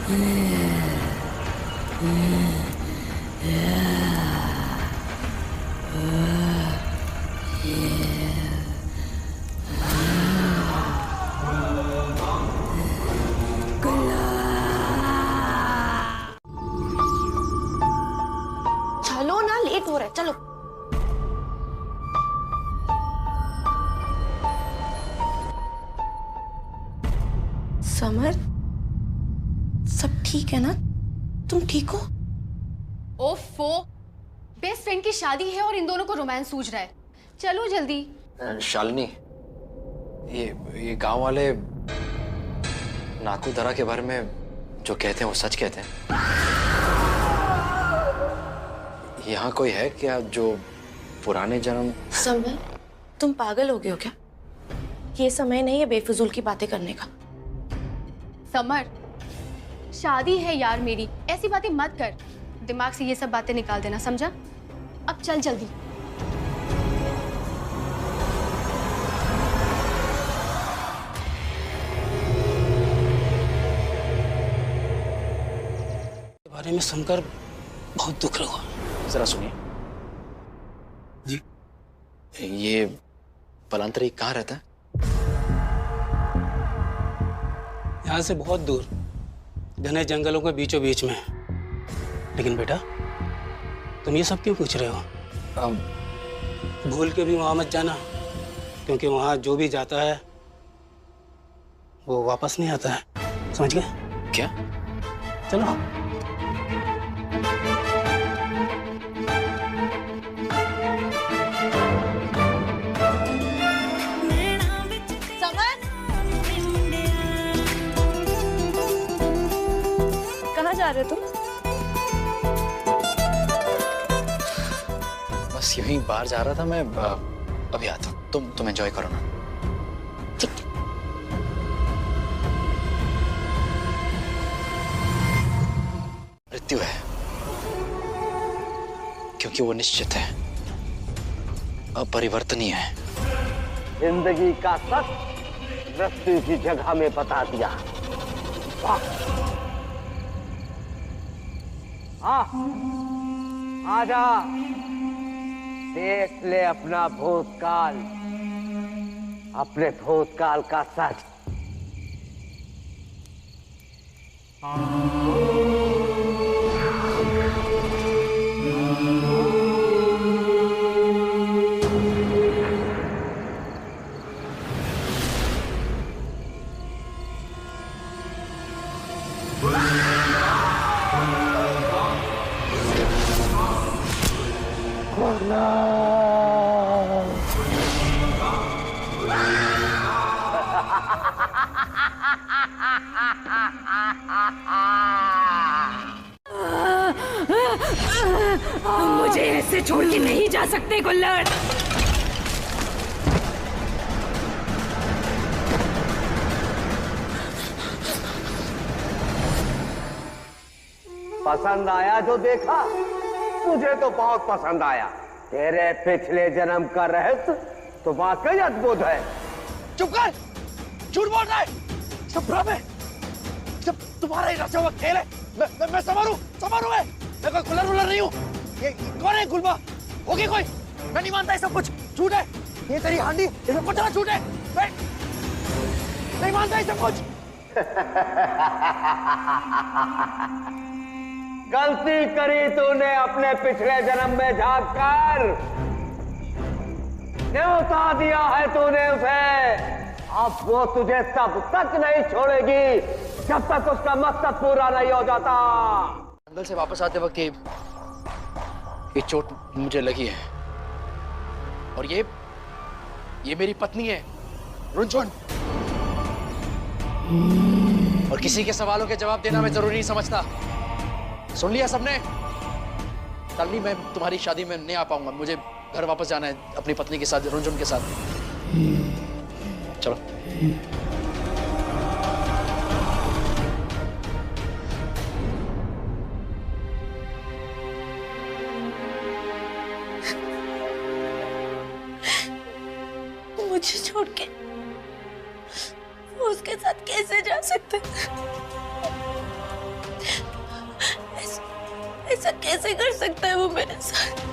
चलो ना, लेट हो रहा है, चलो। समर, सब ठीक है ना? तुम ठीक हो? ओफो, बेस्ट फ्रेंड की शादी है और इन दोनों को रोमांस सूझ रहा है। चलो जल्दी। शालिनी, ये गांव वाले नाकू दरा के बारे में जो कहते हैं वो सच कहते हैं? यहाँ कोई है क्या जो पुराने जन्म? समर, तुम पागल हो गए हो क्या? ये समय नहीं है बेफिजूल की बातें करने का। समर, शादी है यार मेरी, ऐसी बातें मत कर। दिमाग से ये सब बातें निकाल देना, समझा? अब चल जल्दी। बारे में सुनकर बहुत दुख लगा। जरा सुनिए जी। ये पलांतरी कहाँ रहता है? यहाँ से बहुत दूर, घने जंगलों के बीचों बीच में। लेकिन बेटा, तुम ये सब क्यों पूछ रहे हो? भूल के भी वहां मत जाना, क्योंकि वहां जो भी जाता है वो वापस नहीं आता है, समझ गए? क्या? चलो। कहाँ जा रहे हो तुम? बस यूं ही बाहर जा रहा था मैं। अभी आता हूँ। तुम एंजॉय करो ना। ठीक है। मृत्यु है क्योंकि वो निश्चित है, अपरिवर्तनीय है। जिंदगी का सच मृत्यु की जगह में बता दिया। आजा, देख ले अपना भूतकाल, अपने भूतकाल का सच। मुझे ऐसे छोड़ के नहीं जा सकते गुल्लड़। पसंद आया जो देखा? मुझे तो बहुत पसंद आया। तेरे पिछले जन्म का रहस्य तो वाकई अद्भुत है। चुप कर! झूठ बोल रहा है! सब भ्रम है, सब तुम्हारा ही रचा हुआ खेल है। मैं संभारू मैं कोई कुलर नहीं हूँ। ये कौन है गुलबा? होगी कोई? मैं नहीं मानता ये सब कुछ झूठ है। ये तेरी हांडी, इसमें कुछ ना झूठ है। मैं नहीं मानता ये सब कुछ। गलती करी तूने अपने पिछले जन्म में झांक कर। न्योता दिया है तूने उसे। अब वो तुझे तब तक नहीं छोड़ेगी जब तक उसका मकसद पूरा नहीं हो जाता। जंगल से वापस आते वक्त ये चोट मुझे लगी है, और ये मेरी पत्नी है रुनझुन। और किसी के सवालों के जवाब देना मैं जरूरी नहीं समझता। सुन लिया सबने? कल भी मैं तुम्हारी शादी में नहीं आ पाऊंगा। मुझे घर वापस जाना है अपनी पत्नी के साथ, रुनझुन के साथ। चलो। मुझे छोड़ के वो उसके साथ कैसे जा सकते? ऐसा कैसे कर सकता है वो मेरे साथ?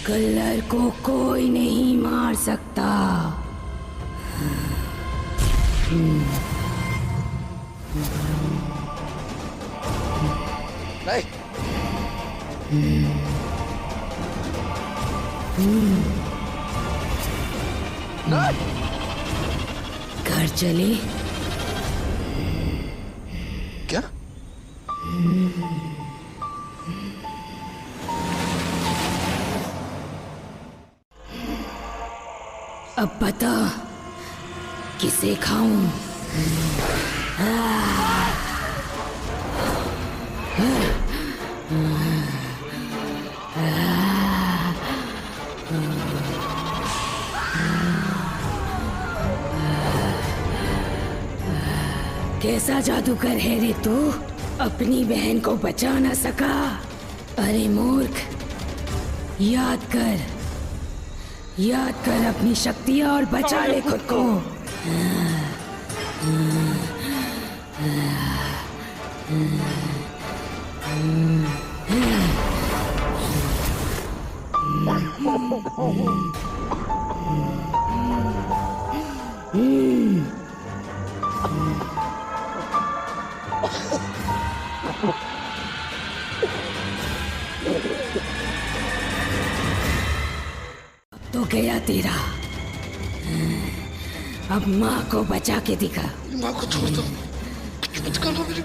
कल्लर को कोई नहीं मार सकता। नहीं। नहीं। घर चले। क्या? अब बता किसे खाऊं? कैसा जादूगर है रे तू? अपनी बहन को बचा ना सका? अरे मूर्ख, याद कर अपनी शक्तियां और बचा ले खुद को। तो गया तेरा। अब माँ को बचा के दिखा। माँ को छोड़ दो, कुछ मत करना मेरी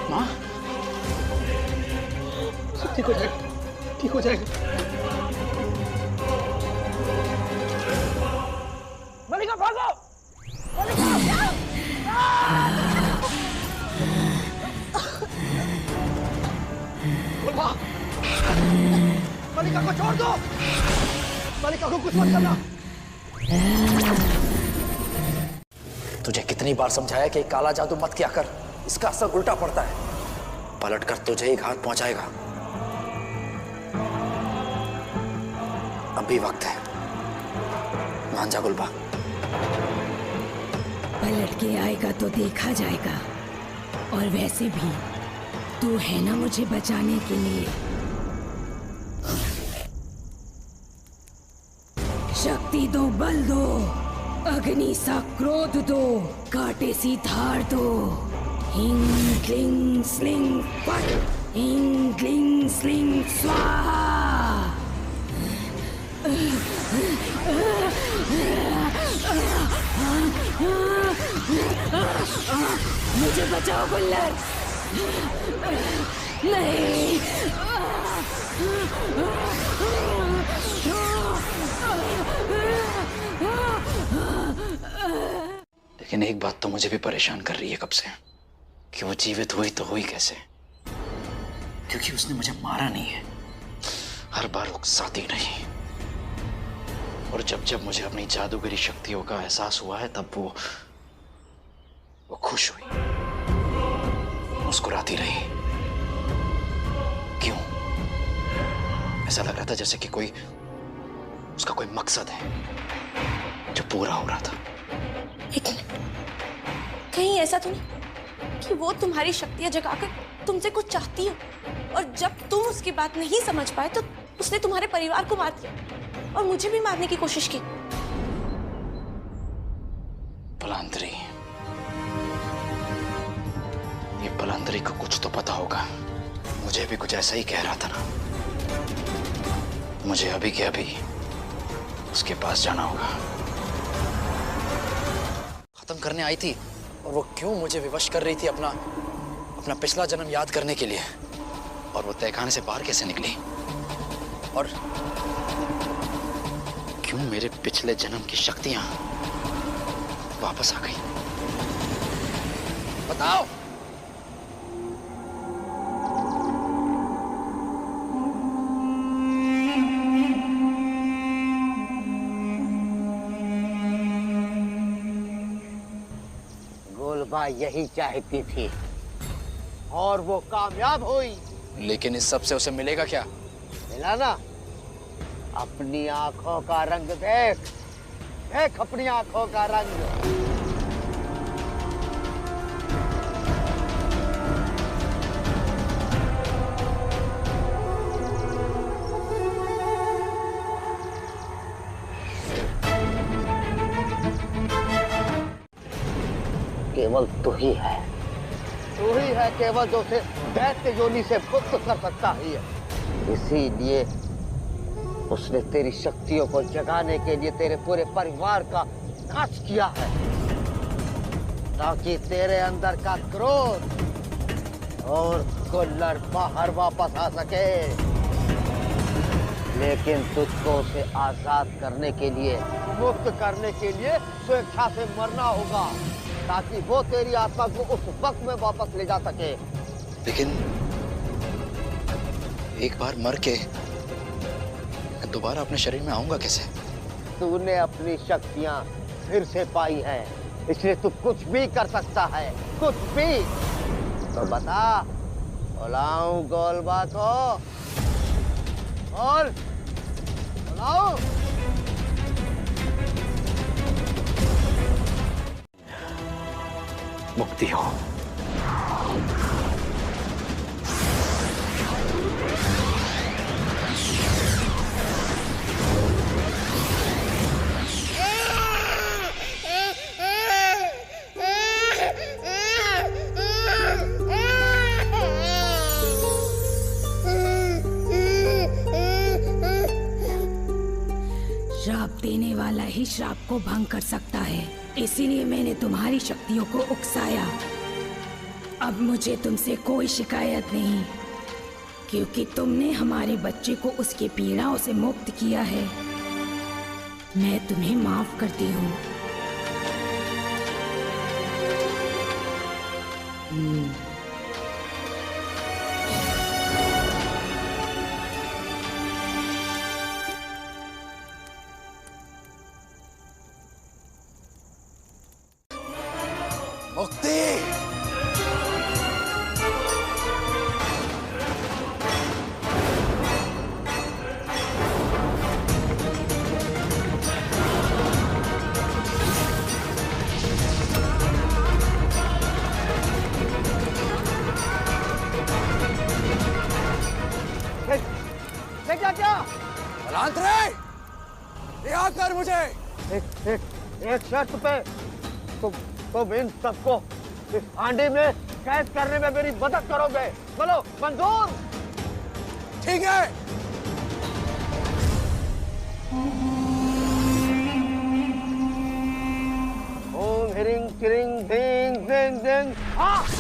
माँ। ठीक हो जाएगा, ठीक हो जाएगा। मलिका भागो! मलिका! मलिका को छोड़ दो! मलिका को कुछ मत करना! तुझे कितनी बार समझाया कि काला जादू मत किया कर, इसका असर उल्टा पड़ता है। पलट कर तुझे एक हाथ पहुंचाएगा। अभी वक्त है, मान जा गुलबा। पलट के आएगा तो देखा जाएगा। और वैसे भी तू है ना मुझे बचाने के लिए। शक्ति दो, बल दो, अग्नि सा क्रोध दो, कांटे सी धार दो। हिंग क्लिंग स्लिंग फट, हिंग क्लिंग स्लिंग स्वाहा। मुझे बचाओ गुल्लर। नहीं। लेकिन एक बात तो मुझे भी परेशान कर रही है कब से, कि वो जीवित हुई तो हुई कैसे? क्योंकि उसने मुझे मारा नहीं है, हर बार उकसाती नहीं। और जब जब मुझे अपनी जादूगरी शक्तियों का एहसास हुआ है, तब वो खुश हुई, मुस्कुराती रही। क्यों? ऐसा लग रहा था जैसे कि उसका कोई मकसद है जो पूरा हो रहा था। लेकिन कहीं ऐसा तो नहीं कि वो तुम्हारी शक्तियां जगाकर तुमसे कुछ चाहती हो, और जब तुम उसकी बात नहीं समझ पाए तो उसने तुम्हारे परिवार को मार दिया और मुझे भी मारने की कोशिश की। पलांतरी, बलंदरी को कुछ तो पता होगा। मुझे भी कुछ ऐसा ही कह रहा था ना। मुझे अभी के अभी उसके पास जाना होगा। खत्म करने आई थी और वो क्यों मुझे विवश कर रही थी अपना पिछला जन्म याद करने के लिए। और वो तहखाने से बाहर कैसे निकली और क्यों मेरे पिछले जन्म की शक्तियां वापस आ गई, बताओ। गोलबा यही चाहती थी और वो कामयाब हुई। लेकिन इस सब से उसे मिलेगा क्या? मिला ना, अपनी आंखों का रंग देख, देख अपनी आंखों का रंग। केवल तू ही है, तू ही है केवल जो उसे दैत्य योनि से मुक्त कर सकता ही है। इसीलिए उसने तेरी शक्तियों को जगाने के लिए तेरे पूरे परिवार का नाश किया है, ताकि तेरे अंदर का क्रोध और कुल्लड़ बाहर वापस आ सके। लेकिन तुझको उसे आजाद करने के लिए, मुक्त करने के लिए स्वेच्छा से मरना होगा, ताकि वो तेरी आत्मा को उस वक्त में वापस ले जा सके। लेकिन एक बार मर के दोबारा अपने शरीर में आऊंगा कैसे? तूने अपनी शक्तियां फिर से पाई है, इसलिए तू कुछ भी कर सकता है, कुछ भी। तो बता, बुलाऊं गोलबा को? बोल, बुलाऊं? मुक्ति हो। श्राप देने वाला ही श्राप को भंग कर सकता है, इसीलिए मैंने तुम्हारी शक्तियों को उकसाया। अब मुझे तुमसे कोई शिकायत नहीं, क्योंकि तुमने हमारे बच्चे को उसकी पीड़ाओं से मुक्त किया है। मैं तुम्हें माफ करती हूँ। मुक्ति! क्या? बलांतरे! रिहा कर मुझे! एक शर्त पे तुम इन सबको इस हांडी में कैद करने में मेरी मदद करोगे। बोलो, मंजूर? ठीक है। ओम हिरिंग किरिंग धिंग धिंग धिंग। हाँ।